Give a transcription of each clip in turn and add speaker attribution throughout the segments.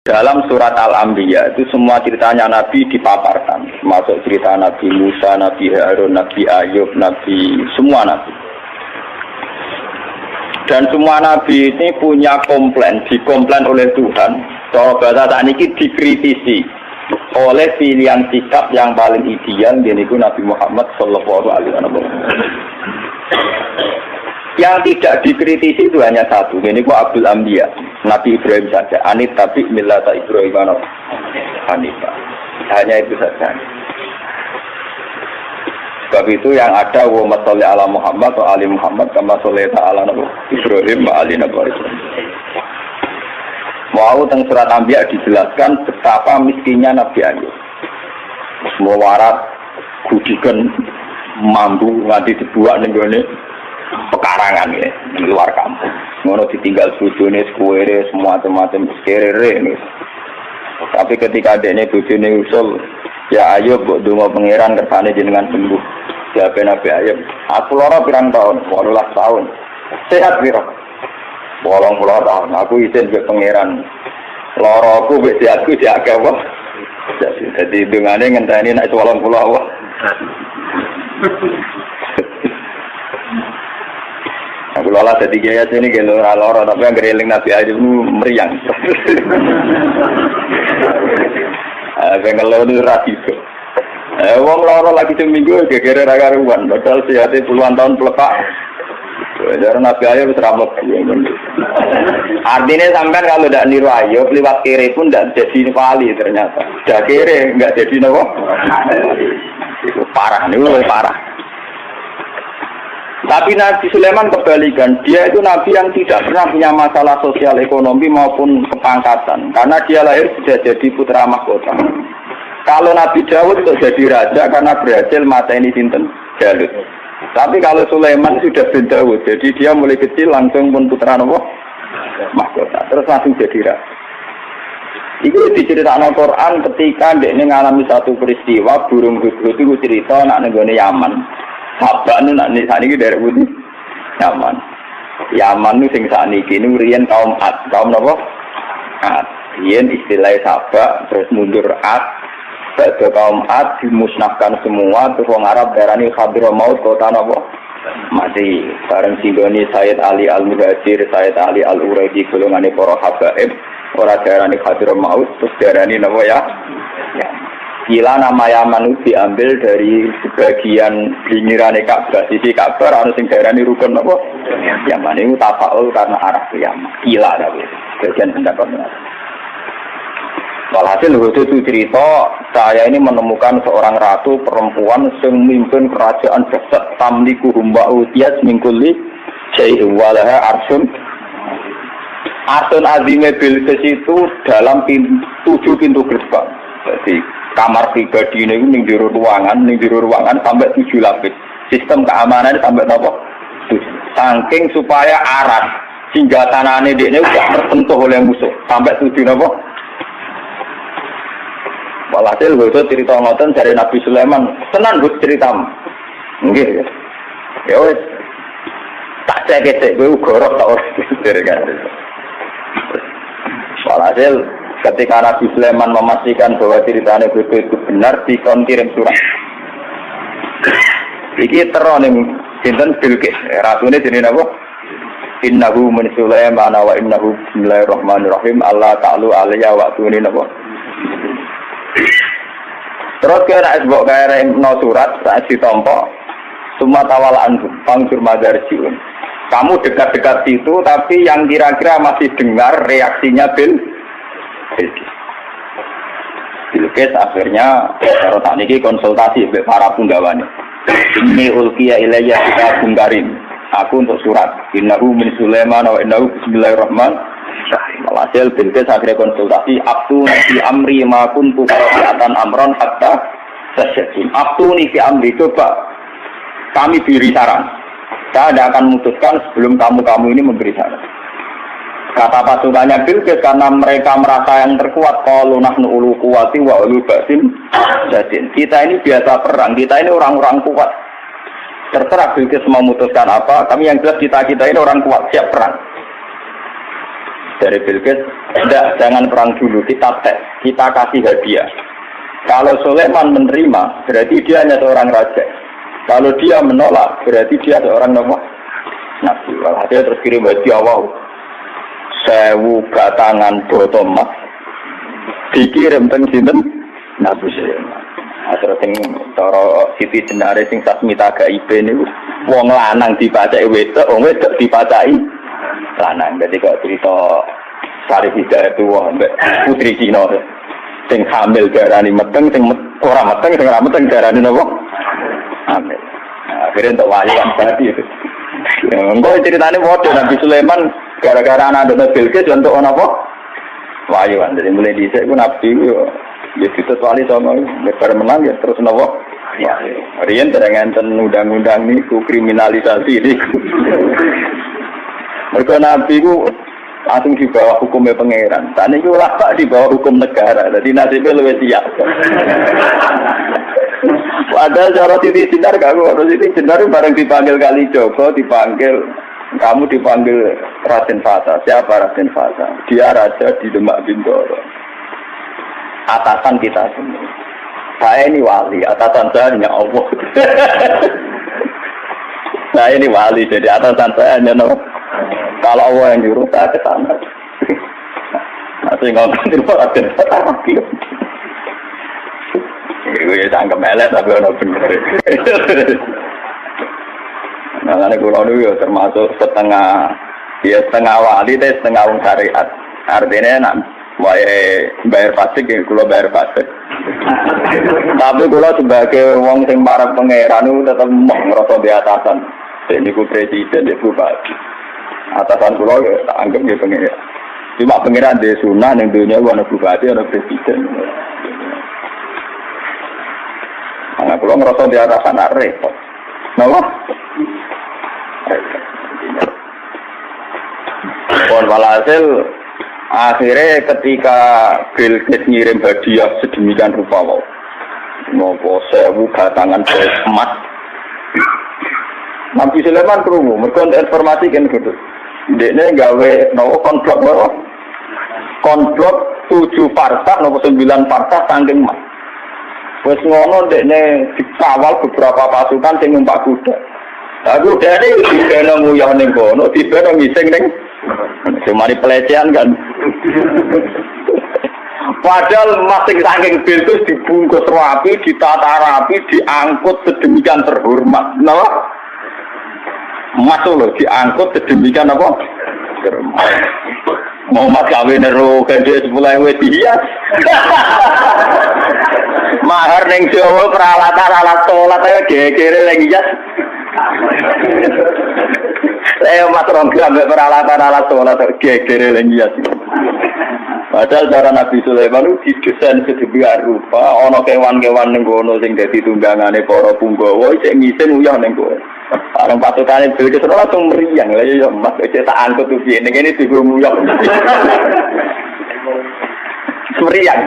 Speaker 1: Dalam surat Al-Anbiya itu semua ceritanya Nabi dipaparkan, termasuk cerita Nabi Musa, Nabi Harun, Nabi Ayub, Nabi semua Nabi. Dan semua Nabi ini punya komplain, dikomplain oleh Tuhan. Soal bahasa saat ini dikritisi oleh pilihan sikap yang paling ideal, yaitu Nabi Muhammad Sallallahu Alaihi Wasallam. Yang tidak dikritisi itu hanya satu, yaitu Abdul Anbiya, Nabi Ibrahim saja. Anit tapi millata Ibrahim Hanifah. Hanya itu saja. Sebab itu yang ada wa sholli ala Muhammad wa ali Muhammad kama shallaita ala Ibrahim wa ali Ibrahim. Mau teng surat Anbiya dijelaskan betapa miskinnya Nabi Ayub. Semua warat kudikan mampu nganti dibuat ning gone pekarangan ya, di luar kampung. Ngono ditinggal bojone sekuwere semua macam-macam kerere nih. Tapi ketika adekne bojone usul, ya Ayub mbok donga pangeran kersane jenengan sembuh. Jawab Nabi Ayub, aku lara pirang tahun? 18 tahun. Sehat pira? 80 tahun. Aku izin ke pangeran. Laraku wis sehatku diakeh wae. Jadi dungane ngenteni nek 80 wae. Aku lola jadi gaya sini gitu loro tapi yang gereling Nabi Ayub meriang. Bengal itu rasis. Wong loro lagi seminggu gegere ra karuan, padahal sehate puluhan tahun pelepak. Jadi Nabi Ayub teramuk. Artinya sampean kalau tidak niru Ayub lewat kiri pun tidak jadi wali ternyata. Sudah kiri enggak jadi nopo. Itu parah nih, parah. Tapi Nabi Sulaiman kebalikan, dia itu Nabi yang tidak pernah punya masalah sosial ekonomi maupun kepangkatan, karena dia lahir sudah jadi putra mahkota. Kalau Nabi Dawud itu jadi raja karena berhasil mateni sinten Jalut. Tapi kalau Sulaiman sudah bin Dawud, jadi dia mulai kecil langsung pun putra mahkota, terus langsung jadi raja. Itu diceritakan Al-Quran ketika dia mengalami satu peristiwa burung hudhud itu cerita nak nenggone Yaman. Sabak nu nak nih saat ini dari Budi, Yaman nu sing saat ini kini rian kaum apa? Ad, rian istilah Sabak terus mundur Ad, ke kaum Ad dimusnahkan semua, terus orang Arab darani Hadramaut kota apa? Mati. Bareng singgoni Sayyid Ali Al-Muhajir, Sayyid Ali Al-Uraidi golongane para habaib, ora darani Hadramaut, terus darani apa ya? Gila nama Yaman itu diambil dari sebagian pinggiran Ka'bah, sisi Ka'bah, harus yang daerah ini rukun apa? Yaman itu tafaul karena arah ke Yaman. Gila tapi sebagian pendapatnya. Walhasil itu cerita, saya ini menemukan seorang ratu perempuan yang memimpin kerajaan besar tamliku humba'u tias mingkuli syai'u walaha arsun. Arsun azime Bilqis itu dalam 7 pintu gerbang. Jadi kamar pribadi ini ning jero ruangan sampai 7 lapis. Sistem keamanan sampai apa? Saking supaya aras hingga tanahane dekne udah tersentuh oleh musuh sampai 7 apa? Walhasil itu cerita ngoten dari Nabi Sulaiman. Tenan Gus ceritamu. Nggih. Ya wis. Tak cek-cek kowe gorok tak ora kan. Walhasil ketika Nabi Sulaiman memastikan bahwa ceritanya itu benar, dikirim surat. Iki terone sinten Bilqis, ratune jenenge apa? Innahu min Sulaiman wa innahu bismillahirrahmanirrahim. Allah ta'ala alayya wa tuni napa. Terus kira esbok kaya no surat saat ditompo summa tawalaan pangsur madarjiun. Kamu dekat-dekat situ tapi yang kira-kira masih dengar reaksinya Bilqis akhirnya kalau tak niki konsultasi dengan para punggawane. Ini ulqiya ilayya kitabun karim. Aku untuk surat. Innahu min Sulaiman wa innahu bismillahirrahmanirrahim. Walhasil Bilqis akhirnya konsultasi. Abtuni fi amri ma kuntu qati'atan amran hatta tasyadin. Abtuni fi amri, coba kami beri saran. Saya tidak akan memutuskan sebelum kamu ini memberi saran. Kata pasukannya Bilqis karena mereka merasa yang terkuat, kalau nahnu ulu kuwati wa ulu basin jadin. Kita ini biasa perang, kita ini orang-orang kuat. Terserah Bilqis memutuskan apa, kami yang jelas kita ini orang kuat, siap perang. Dari Bilqis, tidak, jangan perang dulu, kita tes, kita kasih hadiah. Kalau Sulaiman menerima, berarti dia hanya seorang raja. Kalau dia menolak, berarti dia seorang nabi. Walhasil terus kirim hadiah, wow, 1000 batangan botol emas dikirim teng sinten Nabi Sulaiman. Terus sing cara Siti Jenare sing Sasmita Gaibe niku wong lanang dipacaki wedok, wong wedok dipacaki lanang. Dadi kok cerita Sari Hidayat itu mbek putri Cina sing hamil darani meteng, sing ora meteng, sing ora meteng darani napa? Hamil. Akhirnya untuk wali kan tadi itu. Engko ceritane padha Nabi Sulaiman gara-gara anak Nabi Bilqis untuk apa? Wali kan. Jadi mulai dhisik ku Nabi yo ya ditutuali sama lebar menang ya terus napa? Ya. Riyen terang enten undang-undang niku kriminalisasi niku. Mergo Nabi ku langsung di bawah hukumnya pangeran. Tadi itu ulama di bawah hukum negara. Jadi nasibnya lebih siap. Padahal cara Siti Jenar kalau Siti Jenar bareng dipanggil Kali Joko, dipanggil kamu dipanggil Raden Fasa. Siapa Raden Fasa? Dia raja di Demak Bintoro. Atasan kita semua. Saya ini wali, atasan saya hanya Allah. Saya ini wali, jadi atasan saya hanya Allah. Kalau Allah yang nyuruh saya ke sana. Masih ngomong di luar ada lagi. Gue ya sangka melet tapi orang bener. Nah, karena kulo itu ya termasuk setengah wali deh, setengah wong syariat. Artinya nak bayar pajak ya kulo bayar pajak. Tapi kulo sebagai wong sing para pangeran itu tetap mau ngerasa di atasan. Ini ku presiden, ini bupati. Atasan pulau ya tak anggap dia pengiran. Cuma pengiran di sunnah yang dunia ada bupati ada presiden. Karena pulau ngerasa di atasan repot. Kenapa? Pon walhasil akhirnya ketika Bilqis ngirim hadiah sedemikian rupa ngopo 1000 batangan emas. Nabi Sulaiman krungu, mergo informasi kan gitu. Dekne gawe nopo konblok 7 parsah nopo 9 parsah saking emas. Wes ngono dekne dikawal beberapa pasukan sing numpak kuda. Lah kudane dibeno nguyah ning kono, dibeno ngising ning semari pelecehan kan. Padahal masing saking Bilqis dibungkus rapi, ditata rapi, diangkut sedemikian terhormat. Napa? Masuk loh, diangkut sedemikian apa? Muhammad kawin nero kan dia mulai hias. Mahar neng Jawa peralatan alat sholat aja gegere lagi hias. Saya mas rongga ambil peralatan alat sholat gegere lagi hias. Padahal cara Nabi Sulaiman itu didesain sedemikian rupa, ono kewan-kewan neng kono sing dadi tunggangane para punggawa sing ngisin uyah neng kono. Orang pasukan itu Bilqis langsung meriang lah ya mas, tak angkut tuh ini digulung uyah. Meriang.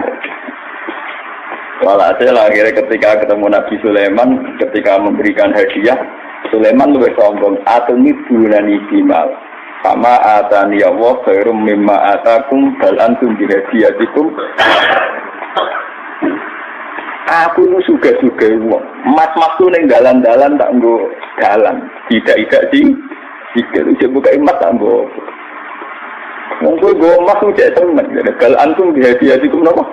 Speaker 1: Walhasil akhirnya ketika ketemu Nabi Sulaiman, ketika memberikan hadiah, Sulaiman lebih sombong. Atumi bulan istimal. Sama atani Allah khairum mimma atakum bal antum bihadiyatikum. Aku itu suka-suka uang. Mas-mas itu yang dalan-dalan tak nggo dalan. Tidak sih. Jika itu buka emas tak nggo. Mungkin gue emas itu jadi teman. Kalau antum bihadiyatikum apa?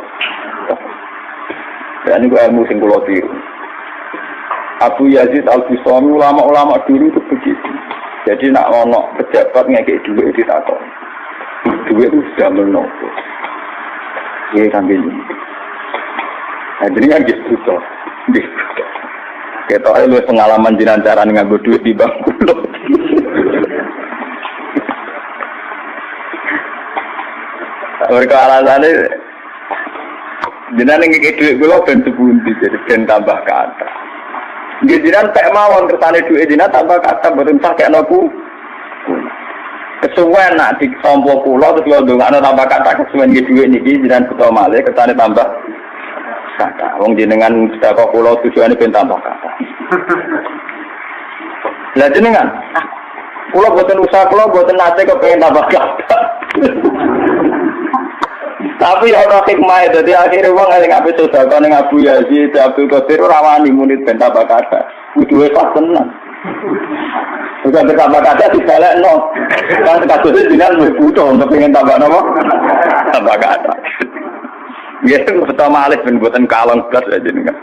Speaker 1: Dan ini ilmu sing kula tiru. Abu Yazid Al-Bistami ulama-ulama dulu itu begitu. Jadi nak ono pejabat ngekek duit ditakon. Duit itu sudah menopo. Iya sambil ini. Nah jadi kan gitu toh. Kita lu pengalaman jiran cara nganggo duit di bangku loh. Mereka alasannya jenengan ngekek duit kula ben sepundi jadi ben tambah kata. Jenengan pek mawon kersane duit jenengan tambah kata mboten sak nopo. Kesuwen nak ditompo kula terus kula ndongakno tambah kata kesuwen nggih duit niki jenengan beto malih kersane tambah kata. Wong jenengan sedekah kula tujuane ben tambah kata. Lah jenengan kula boten usaha kula boten nate kepengin tambah kata. Tapi ana hikmah dadi akhire wong nek ape sedekah ning Abu Yazid Abdul Qadir ora wani muni ben tambah kata. Kudu pas tenan. Bukan tambah kata dibalekno. Kan kados jenengan wis butuh untuk pengen tambah napa? Tambah kata. Ya pertama alif ben boten kalong blas aja jenengan.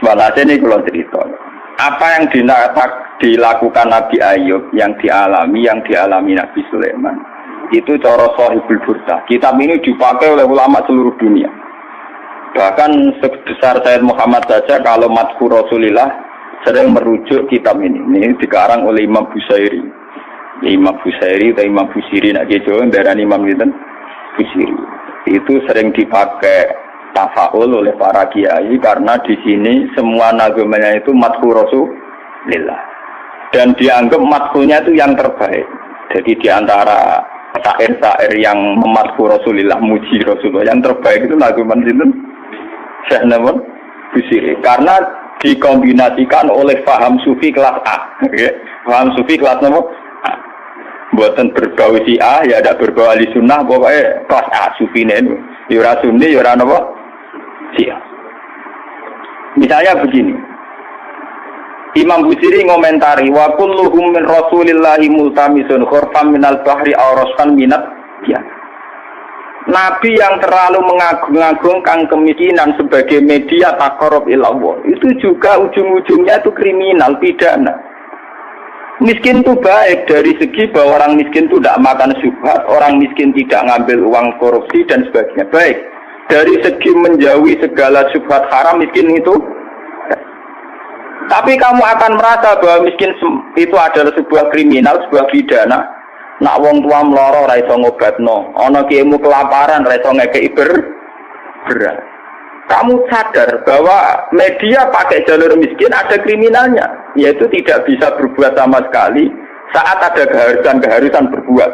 Speaker 1: Walhasil ini kalau cerita, apa yang dilakukan Nabi Ayub, yang dialami Nabi Sulaiman, itu cara Shahibul Burdah. Kitab ini dipakai oleh ulama seluruh dunia. Bahkan sebesar Sayyid Muhammad saja, kalau Madhur Rasulillah sering merujuk kitab ini. Ini dikarang oleh Imam Busairi. Imam Busairi atau Imam Busiri, nak kejo, darah Imam Busiri. Itu sering dipakai tafaul oleh para kiai karena di sini semua nagamanya itu madhur Rasulillah dan dianggap madhurnya itu yang terbaik. Jadi di antara syair-syair yang memadhur Rasulillah, muji Rasulullah, yang terbaik itu nagaman sinten? Syekh Namun Busiri, karena dikombinasikan oleh paham sufi kelas A. Paham sufi kelas nomor A. Buatan berbau si A, ya ada berbau ahli sunnah, pokoknya kelas A sufi ini. Yura sunni, yura apa? Siap. Misalnya begini, Imam Busiri ngomentari wa kulluhum min Rasulillahi multamisun khurfam minal bahri aw rasfan minat ya. Nabi yang terlalu mengagung-agungkan kemiskinan sebagai media taqarrub ila Allah, itu juga ujung-ujungnya itu kriminal, pidana. Miskin itu baik dari segi bahwa orang miskin itu tidak makan syubhat, orang miskin tidak ngambil uang korupsi dan sebagainya. Baik. Dari segi menjauhi segala syubhat haram, miskin itu. Tapi kamu akan merasa bahwa miskin itu adalah sebuah kriminal, sebuah pidana. Nak wong tua mloro ra iso ngobatno, ana kiaimu kelaparan ra iso ngekeki beras. Kamu sadar bahwa media pakai jalur miskin ada kriminalnya, yaitu tidak bisa berbuat sama sekali saat ada keharusan berbuat.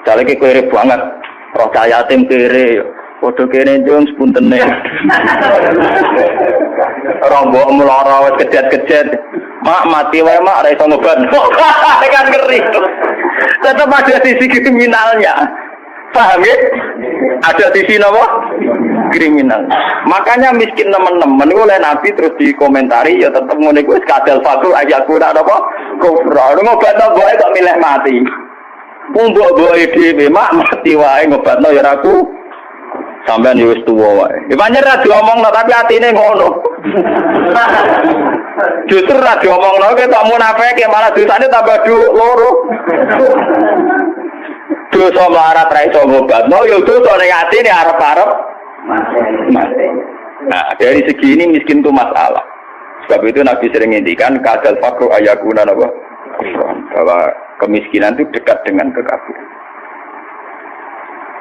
Speaker 1: Misalnya kere banget, roh yatim kere, podo kere jong sepuntene. Rombok meloro kejet-kejet, mak mati wae mak ra iso ngobat. Kan ngeri. Tetap ada sisi kriminalnya. Paham ya? Ada sisi apa? Kriminal. Makanya miskin teman-teman oleh Nabi terus dikomentari ya tetap ngene kuwi kadal fakir ayatku nak apa? Kufra. Ngobatno boe kok milih mati. Wong mbok-mboke dhewe mak mati wae ngobatno ya aku. Sampeyan wis tuwa wae. Ya pancen ra diomongno tapi atine ngono. Justru ra diomongno ketok munafik malah dosane tambah loro. Dosa melarat ra iso ngobatno ya dosa ning atine arep-arep mati. Nah, dari segi ini miskin itu masalah. Sebab itu Nabi sering ngendikan kadal fakru ayakuna apa? Bahwa kemiskinan itu dekat dengan kekafiran.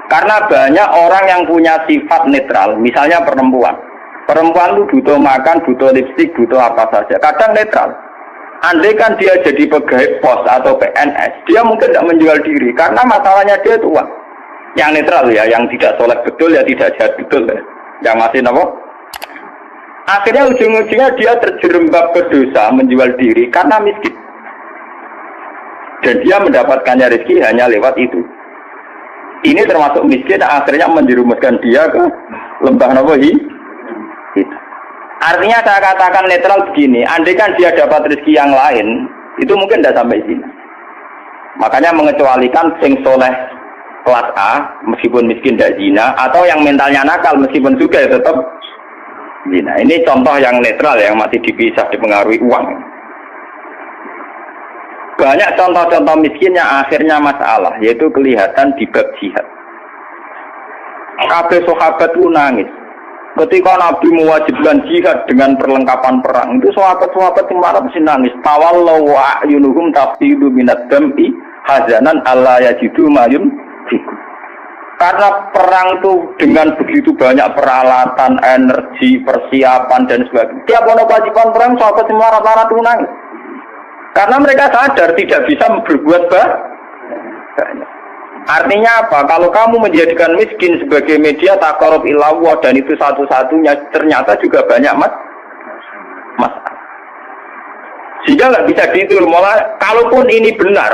Speaker 1: Karena banyak orang yang punya sifat netral, misalnya perempuan. Perempuan itu butuh makan, butuh lipstik, butuh apa saja. Kadang netral. Andai kan dia jadi pegawai pos atau PNS, dia mungkin tidak menjual diri karena masalahnya dia itu uang. Yang netral ya, yang tidak soleh betul ya, tidak jahat betul ya. Yang masih apa? Akhirnya ujung-ujungnya dia terjerembab berdosa menjual diri karena miskin. Dan dia mendapatkannya rezeki hanya lewat itu. Ini termasuk miskin, akhirnya menjerumuskan dia ke lembah nawahi. Artinya saya katakan netral begini, andai kan dia dapat rezeki yang lain, itu mungkin tidak sampai sini. Makanya mengecualikan sing soleh kelas A, meskipun miskin tidak zina, atau yang mentalnya nakal, meskipun juga tetap zina. Ini contoh yang netral, yang masih dipisah, dipengaruhi uang. Banyak contoh-contoh miskin yang akhirnya masalah, yaitu kelihatan di bab jihad. Kabeh sahabat itu nangis. Ketika Nabi mewajibkan jihad dengan perlengkapan perang, itu sahabat-sahabat yang marah mesti nangis. Tawallahu a'yunuhum tafidu minad dam'i hazanan alla yajidu mayun fikum. Karena perang itu dengan begitu banyak peralatan, energi, persiapan dan sebagainya. Tiap ono kewajiban perang, sahabat yang marah-marah itu nangis. Karena mereka sadar tidak bisa berbuat banyak. Artinya apa? Kalau kamu menjadikan miskin sebagai media taqarrub ila Allah dan itu satu-satunya, ternyata juga banyak masalah. Sehingga nggak bisa dihitung. Malah kalaupun ini benar,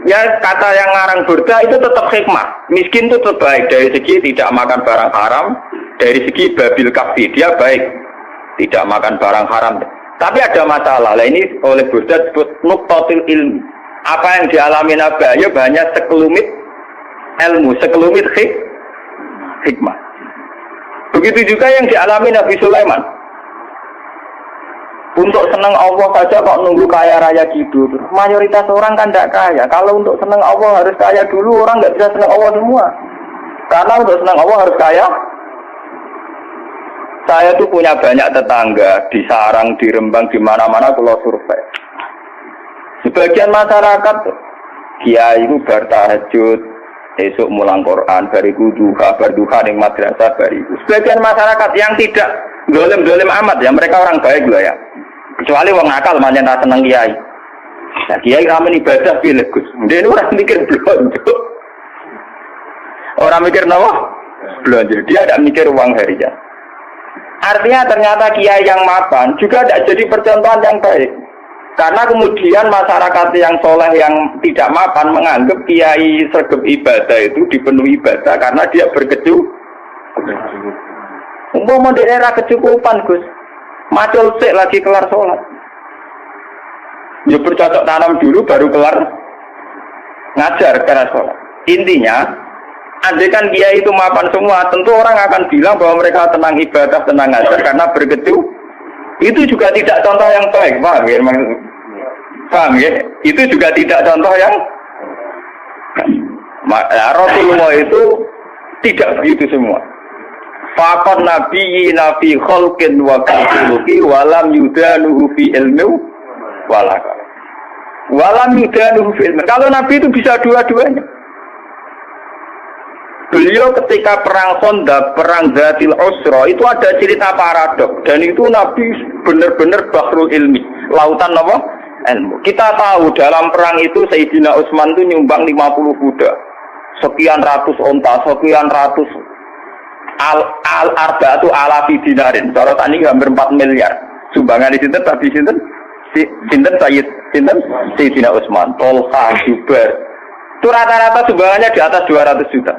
Speaker 1: Ya kata yang ngarang Burda itu tetap hikmah. Miskin itu terbaik dari segi tidak makan barang haram, dari segi babil kafi dia baik, tidak makan barang haram. Tapi ada masalah. Lah ini oleh Burda disebut nuqtatil ilmi. Apa yang dialami Nabi Ayub hanya sekelumit ilmu, sekelumit hikmah. Begitu juga yang dialami Nabi Sulaiman. Untuk senang Allah saja kok nunggu kaya raya gitu. Mayoritas orang kan tidak kaya. Kalau untuk senang Allah harus kaya dulu, orang nggak bisa senang Allah semua. Karena untuk senang Allah harus kaya. Saya tuh punya banyak tetangga di Sarang, di Rembang, di mana-mana kalau survei. Sebagian masyarakat kiai itu bertahajud, esok mulang Quran, bariku duha, berduha ning madrasah bariku. Sebagian masyarakat yang tidak dolim-dolim amat ya, mereka orang baik loh ya. Kecuali wong nakal manjen tak seneng kiai. Nah, kiai ramen ibadah pilih Gus. Dia orang mikir belanja. Orang mikir nawa belanja. Dia tidak mikir uang harian. Artinya ternyata kiai yang mapan juga tidak jadi percontohan yang baik. Karena kemudian masyarakat yang soleh yang tidak mapan menganggap kiai sergap ibadah itu dipenuhi ibadah karena dia berkecukupan. Umpama di era kecukupan Gus, macul sik lagi kelar sholat. Ya bercocok tanam dulu baru kelar ngajar kelar sholat. Intinya, andai kan kiai itu mapan semua, tentu orang akan bilang bahwa mereka tenang ibadah, tenang ngajar karena berkecukupan. Itu juga tidak contoh yang baik, paham ya? Paham ya? Itu juga tidak contoh yang Rasulullah itu tidak begitu semua. Faqad nabiyina fi khalqin wa khuluqi wa lam yudanuhu fi ilmi walam yudanuhu fi ilmi. Kalau Nabi itu bisa dua-duanya. Beliau ketika perang Khandaq, perang Zatil Usra itu ada cerita paradok dan itu Nabi benar-benar bahrul ilmi, lautan apa? Ilmu. Kita tahu dalam perang itu Sayyidina Utsman itu nyumbang 50 kuda, sekian ratus onta, sekian ratus al-arba'atu alafi dinarin. Cara tadi hampir 4 miliar. Sumbangan di sinten tapi sinten Sayyidina Utsman, Tolha, Zubair. Itu rata-rata sumbangannya di atas 200 juta.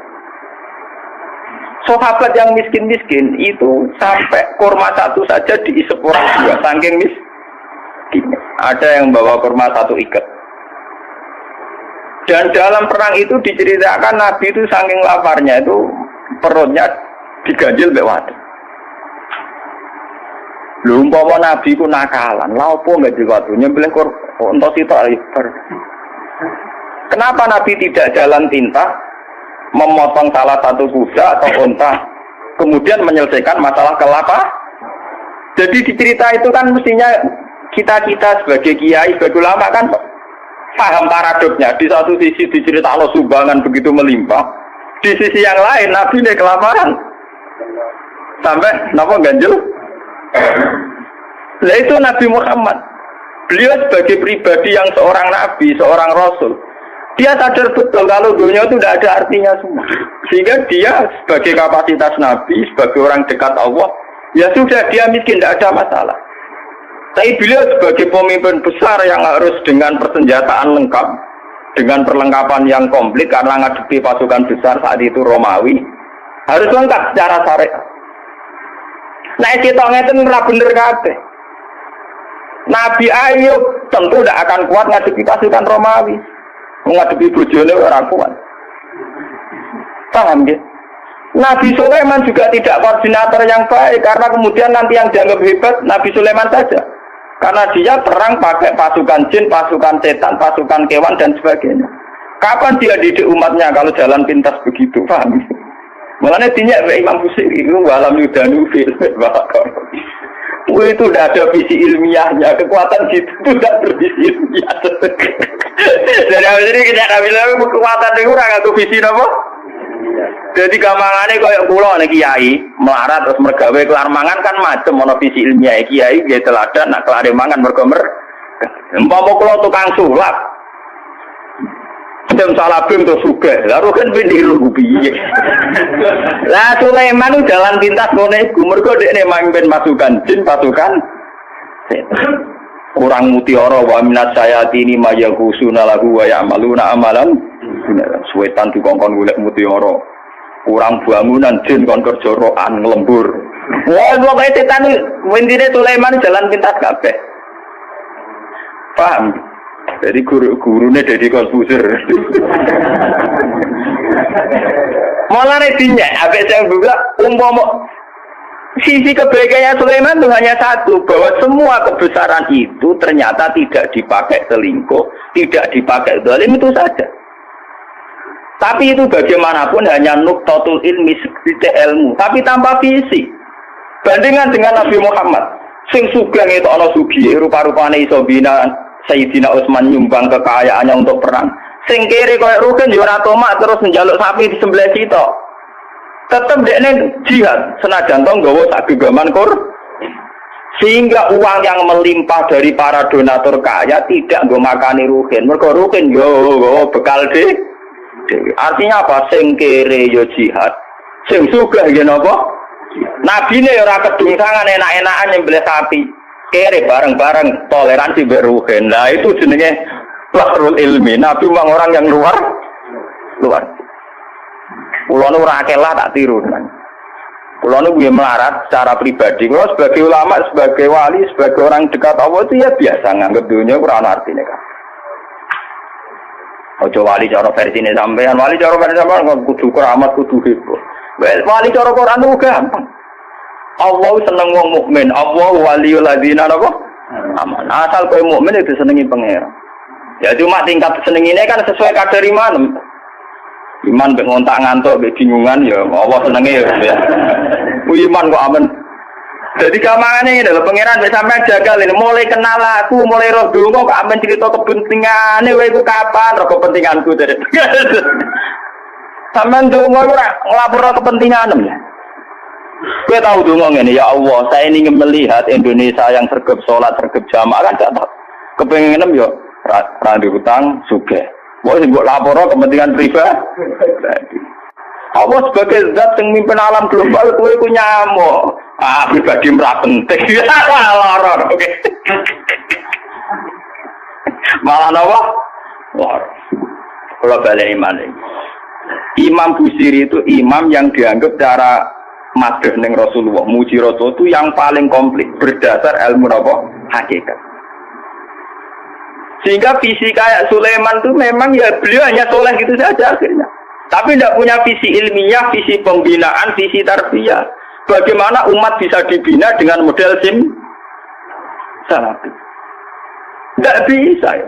Speaker 1: Sahabat yang miskin-miskin itu sampai kurma satu saja diisep orang dua, saking miskin. Ada yang bawa kurma satu ikat. Dan dalam perang itu diceritakan Nabi itu saking laparnya itu perutnya diganjil mbek wadon. Lha umpama Nabi ku nakalan, lha opo enggak diwadu nyembelih unta sitok ibar. Kenapa Nabi tidak jalan tinta? Memotong salah satu kuda atau unta, kemudian menyelesaikan masalah kelapa. Jadi di cerita itu kan mestinya kita sebagai kiai, sebagai ulama kan paham paradoknya. Di satu sisi diceritakan sumbangan begitu melimpah, di sisi yang lain Nabi ini kelaparan sampai napa ganjel. Nah itu Nabi Muhammad. Beliau sebagai pribadi yang seorang Nabi, seorang Rasul. Dia sadar betul kalau dunia itu tidak ada artinya semua. Sehingga dia sebagai kapasitas Nabi, sebagai orang dekat Allah, ya sudah dia miskin, tidak ada masalah. Tapi beliau sebagai pemimpin besar yang harus dengan persenjataan lengkap, dengan perlengkapan yang komplit karena ngadepi pasukan besar saat itu Romawi, harus lengkap secara syariat. Nah kita ngeten ora bener kabeh. Nabi Ayub tentu tidak akan kuat ngadepi pasukan Romawi. Menghadapi bojone ora kuat. Paham ya? Nabi Sulaiman juga tidak koordinator yang baik karena kemudian nanti yang dianggap hebat Nabi Sulaiman saja. Karena dia perang pakai pasukan jin, pasukan setan, pasukan kewan dan sebagainya. Kapan dia didik umatnya kalau jalan pintas begitu? Paham? Makanya dinyak Imam Busiri itu walam yudanu fil bakar. Itu tidak ada visi ilmiahnya, kekuatan itu tidak bervisi ilmiah. Jadi ini kita bilang kekuatan itu orang atau visi apa? Jadi gampangannya kayak pulau nih kiai melarat terus mergawe kelar mangan kan macam mono visi ilmiah kiai dia teladan nak kelar mangan mergomer. Empama pulau tukang sulap, jam salabim terus juga, lalu kan pendiru piye. Lah Sulaiman itu jalan pintas ngono iku mergo dekne mamimpin pasukan jin, pasukan setan. kurang mutiara wa minat sayatini mayaghusuna lahu wa ya'maluna amalan suwetan dikongkon golek mutiara kurang bangunan jin kon kerja rokan nglembur wah pokoke setan wendine Sulaiman jalan pintas kabeh paham jadi gurune Deddy Corbuzier mulane dinyak ambek sing bilang umpama sisi kebaikannya Sulaiman itu hanya satu, bahwa semua kebesaran itu ternyata tidak dipakai selingkuh, tidak dipakai zalim itu saja. Tapi itu bagaimanapun hanya nuktatul ilmi, sedikit ilmu, tapi tanpa visi. Bandingan dengan Nabi Muhammad, sing sugeng itu ana sugi, rupa-rupane iso bina Sayyidina Utsman nyumbang kekayaannya untuk perang. Sing kiri koyo Rukin yo ora tomak terus njaluk sapi di sebelah kita. Tetap dia jihad senajan toh nggawa sak gegaman sehingga uang yang melimpah dari para donatur kaya tidak nggo makani Ruhin mergo Ruhin yo bekal de artinya apa sing kere yo jihad sing sugih yen apa nabine ora kedungsangan enak-enakan nyembelih sapi kere bareng-bareng toleransi mbek Ruhin lah itu jenenge lahrul ilmi nabi orang yang luar Kulo nu ora akelah tak tiru kan. Kulo nu melarat secara pribadi. Kulo sebagai ulama, sebagai wali, sebagai orang dekat Allah itu ya biasa nganggep dunia ora ana artine kan. Ojo wali cara versine sampean, wali cara versine sampean kudu keramat, kudu heboh. Wali cara Quran itu gampang. Allah seneng wong mukmin, Allah waliul ladzina apa? Aman. Asal kowe mukmin itu senengi pangeran. Ya cuma tingkat senengine kan sesuai kadar iman. Iman mbek ngontak ngantuk mbek bingungan ya Allah senenge ya. Iman kok aman. Jadi kamane ngene lho pangeran mbek sampean jagal ini mulai kenal aku, mulai roh donga kok amen cerita kepentingane kowe iku kapan roh kepentinganku dari. Sampeyan donga ora nglapor kepentinganem ya. Kowe tahu donga ngene ya Allah, saya ingin melihat Indonesia yang sergap salat, sergap jamaah kan gak kepengenem ya ra hutang sugih. Mau sebut lapor kepentingan pribadi. Allah sebagai zat yang mimpin alam global, kowe ku nyamuk. Pribadi ora penting. Loror, oke. Malah napa? Loror. Kalau balik iman ini. Imam Busiri itu imam yang dianggap cara madheh ning Rasulullah, muji Rasul itu yang paling komplit berdasar ilmu napa? Hakikat. Sehingga visi kayak Sulaiman itu memang ya beliau hanya soleh gitu saja akhirnya. Tapi tidak punya visi ilmiah, visi pembinaan, visi tarbiyah. Bagaimana umat bisa dibina dengan model salafi? Tidak bisa ya.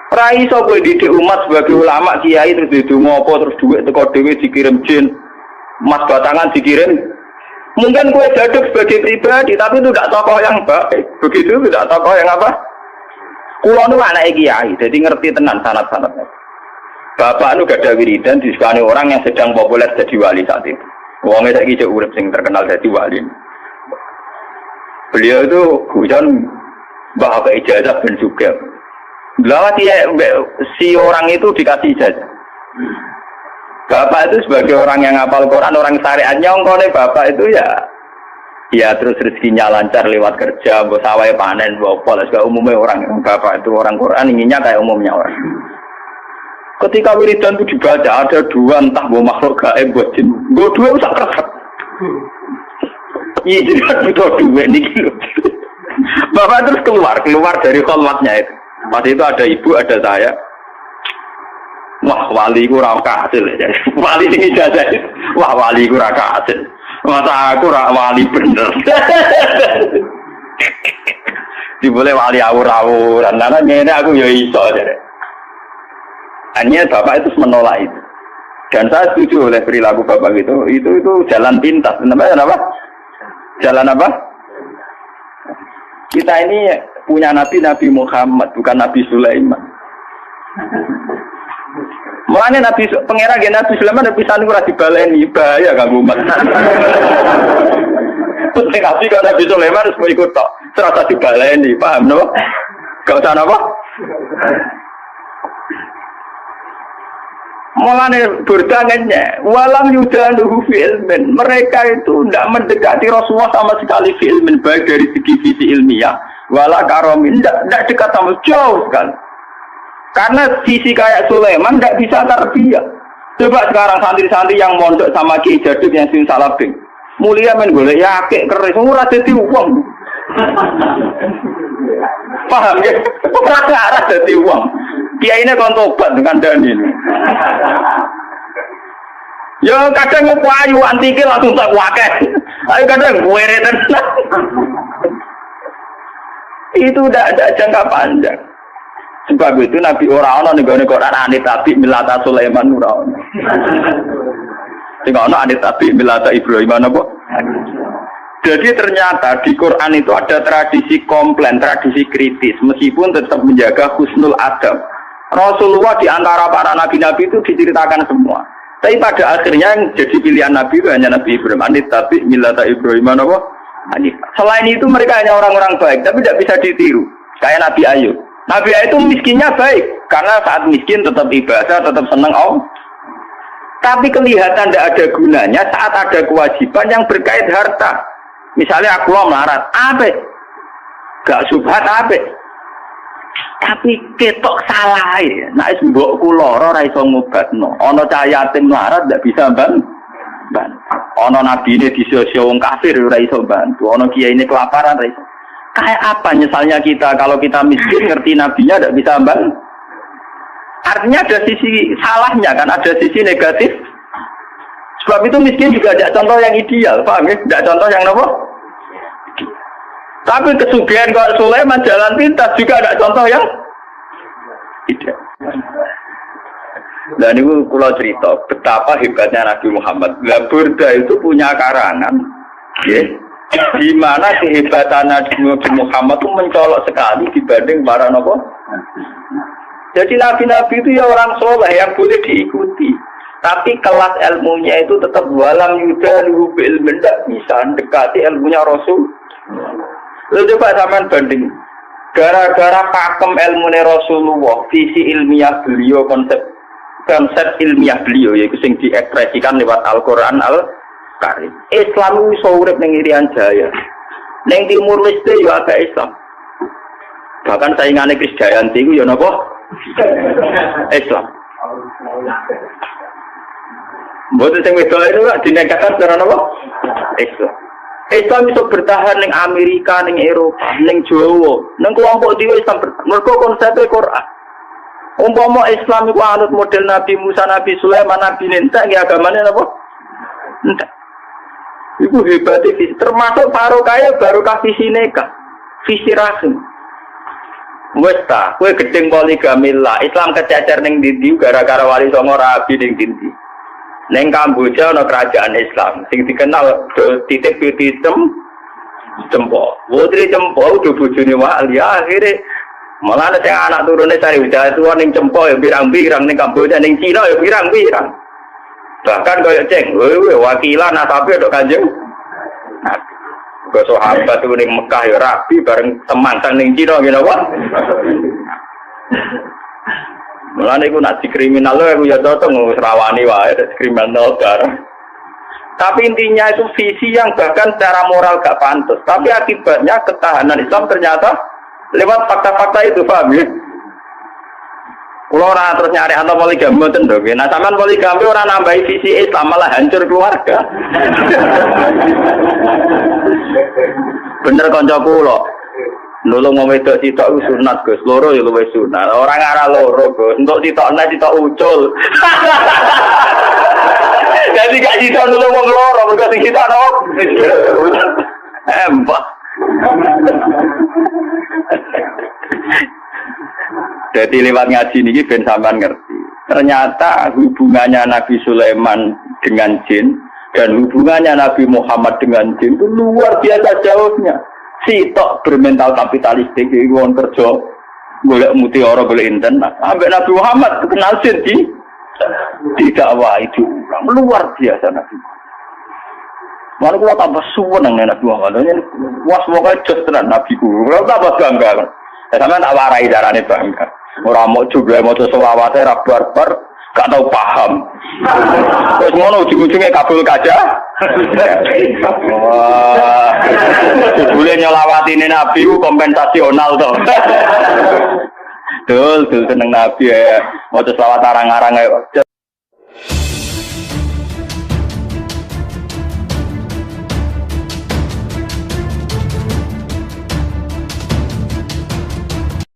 Speaker 1: Rai so kowe didik umat sebagai ulama kiai terus didonga apa terus duit teko dhewe dikirim jin. Mas batangan dikirim. Mungkin kue jaduk sebagai pribadi, tapi itu tidak tokoh yang baik. Begitu tidak tokoh yang apa? Kulo nu anak kiai, jadi ngerti tenan sanad-sanadnya. Bapak nu gak ada wiridan disukani orang yang sedang populer jadi wali saat itu. Wongnya saiki cek urip sing terkenal jadi wali. Beliau itu hujan bapak ijazah ben juga. Lalu si orang itu dikasih ijazah. Bapak itu sebagai orang yang hafal Quran, orang syariat nyongkone bapak itu ya terus rezekinya lancar lewat kerja, mbok sawahe panen, mbok apa lah umumnya orang bapak itu orang Quran inginnya kayak umumnya orang. Ketika wiridan itu dibaca ada dua entah mbok makhluk gaib mbok jin, mbok dua usah keresep. Iya jadi butuh duit niki lho. Bapak terus keluar dari kholwatnya itu. Pas itu ada ibu, ada saya. Wah wali ku ora kasil ya. Wali sing ijazah. Wah wali ku ora kasil. Masa aku ora wali bener. Dibole wali awur-awuran. Karena ngene aku ya iso jare. Hanya bapak itu menolak itu. Dan saya setuju oleh perilaku bapak itu jalan pintas. Kenapa? Jalan apa? Kita ini punya Nabi Muhammad, bukan Nabi Sulaiman. Mulanya Nabi Pangeran gen Nabi Sulaiman Nabi Sanu ora dibaleni bahaya kanggo umat. Terus Nabi kalau Nabi Sulaiman harus ikut tok, serasa dibaleni, paham no? Gak usah apa? Mulane berdangannya, walam yudaluhu filmin. Mereka itu tidak mendekati Rasulullah sama sekali filmin, baik dari segi visi ilmiah, wala karomin, tidak dekat sama jauh kan. Karena sisi kayak Sulaiman tidak bisa tarbiyah. Coba sekarang santri-santri yang mondok sama Ki Jaduk yang sing salabing, mulia men golek yakek keris, ora dadi wong. Paham ya? Ora arah dadi wong. Kiai ini kon tobat dengan Daniel. Ya kadang payu antike langsung tak wakeh. Ayo kadang were tenan. Itu udah ada jangka panjang. Sebab itu Nabi ora ana ning gone Quran anit tapi milata Sulaiman ora ana. Sing ana anit tapi milata Ibrahim apa? Jadi ternyata di Quran itu ada tradisi komplain, tradisi kritis meskipun tetap menjaga husnul adab. Rasulullah di antara para nabi-nabi itu diceritakan semua. Tapi pada akhirnya yang jadi pilihan nabi itu hanya Nabi Ibrahim. Anit tapi milata Ibrahim apa? Anit. Selain itu mereka hanya orang-orang baik, tapi tidak bisa ditiru. Kayak Nabi Ayub. Nabi Ayub itu miskinnya baik, karena saat miskin tetap ibadah, tetap senang Allah. Tapi kelihatan tidak ada gunanya saat ada kewajiban yang berkait harta. Misalnya aku melarat, apa? Gak subhat apa? Tapi ketok salah ya. Nah, mbokku lara ora iso ngobatno. Ana cah yatim melarat ndak bisa bantu. Ana nabine disio-sio wong kafir ora iso bantu. Ana kiyaine kelaparan ora iso. Kayak apa nyesalnya kita kalau kita miskin ngerti nabinya ndak bisa bantu. Artinya ada sisi salahnya kan, ada sisi negatif. Sebab itu miskin juga ada contoh yang ideal, paham ya? Tidak contoh yang apa? Tapi kesugihan kalau Sulaiman jalan pintas juga ada contoh yang ideal. Dan itu kalau cerita betapa hebatnya Nabi Muhammad. Burda itu punya karangan, ya, di mana kehebatan Nabi Muhammad itu mencolok sekali dibanding para nabi. Jadi nabi-nabi itu ya orang soleh yang boleh diikuti. Tapi kelas ilmunya itu tetap walam yudaluhu bil ilmin, tidak bisa mendekati ilmunya Rasul. Lalu coba zaman banding. Gara-gara pakem ilmunya Rasulullah, visi ilmiah beliau, konsep ilmiah beliau, yaitu yang diekspresikan lewat Al-Quran Al-Karim. Islam itu urip ning Irian Jaya. Ning Timur Leste juga ada Islam. Bahkan saingannya Krisdayanti itu ya napa? Islam. Boten sing wedok itu dinegasikan secara apa? Islam. Islam bisa bertahan ning Amerika, ning Eropa, ning Jawa, ning kelompok dhewe Islam. Mergo konsepnya Quran. Umpama Islam iku anut model Nabi Musa, Nabi Sulaiman, Nabi Ninta, nggih agamane napa? Entek. Iku hebate visi, termasuk barokah barokah visi nikah, visi rahim. Wes ta, kowe gedeng poligami lah. Islam kececer ning ndi gara-gara wali songo rabi ning ndi. Neng Kamboja ana kerajaan Islam sing dikenal titik pitem Cempo. Putri Cempo udah bojone wali akhire malah ana sing anak turune cari udah tuwa ning Cempo ya pirang-pirang ning Kamboja ning Cina ya pirang-pirang. Bahkan kaya ceng, wakilan asape tok Kanjeng. Go sahabat ning Mekah ya rabi bareng temantan ning Cina ngene wae. Mulane iku nak dikriminal aku ya cocok ngrawani wae kriminal darah. Tapi intinya itu visi yang bahkan secara moral gak pantas. Tapi akibatnya ketahanan Islam ternyata lewat fakta-fakta itu, paham ya? Kalau orang terus nyari atau poligami mboten lho. Nah, sampean poligami ora nambahi visi Islam malah hancur keluarga. Bener kanca kula. Nulung mau wedok sitok sunat Gus, loro ya luwih sunat. Ora ngarah loro Gus, entuk sitokne sitok ucul. Jadi gak sitok nulung wong loro, mergo sing sitok no. Empah. Jadi lewat ngaji niki ben sampean ngerti. Ternyata hubungannya Nabi Sulaiman dengan jin dan hubungannya Nabi Muhammad dengan jin itu luar biasa jauhnya. Sitok bermental kapitalistik iki wong kerja golek mutiara golek inten ambek Nabi Muhammad kenal jin di dakwah itu luar biasa Nabi. Malah kula tambah suwen nang Nabi Muhammad. Wes pokoke jos tenan Nabi ku. Kula tambah bangga. Sampeyan tak warai carane bangga. Ora mau juga maca selawate ra barbar gak tahu paham. Terus ngono ujung-ujungnya kabul kaja. Wah, boleh nyelawati Nabi ku kompensasional toh. Dul seneng Nabi ya. Mau selawat arang-arang ayo.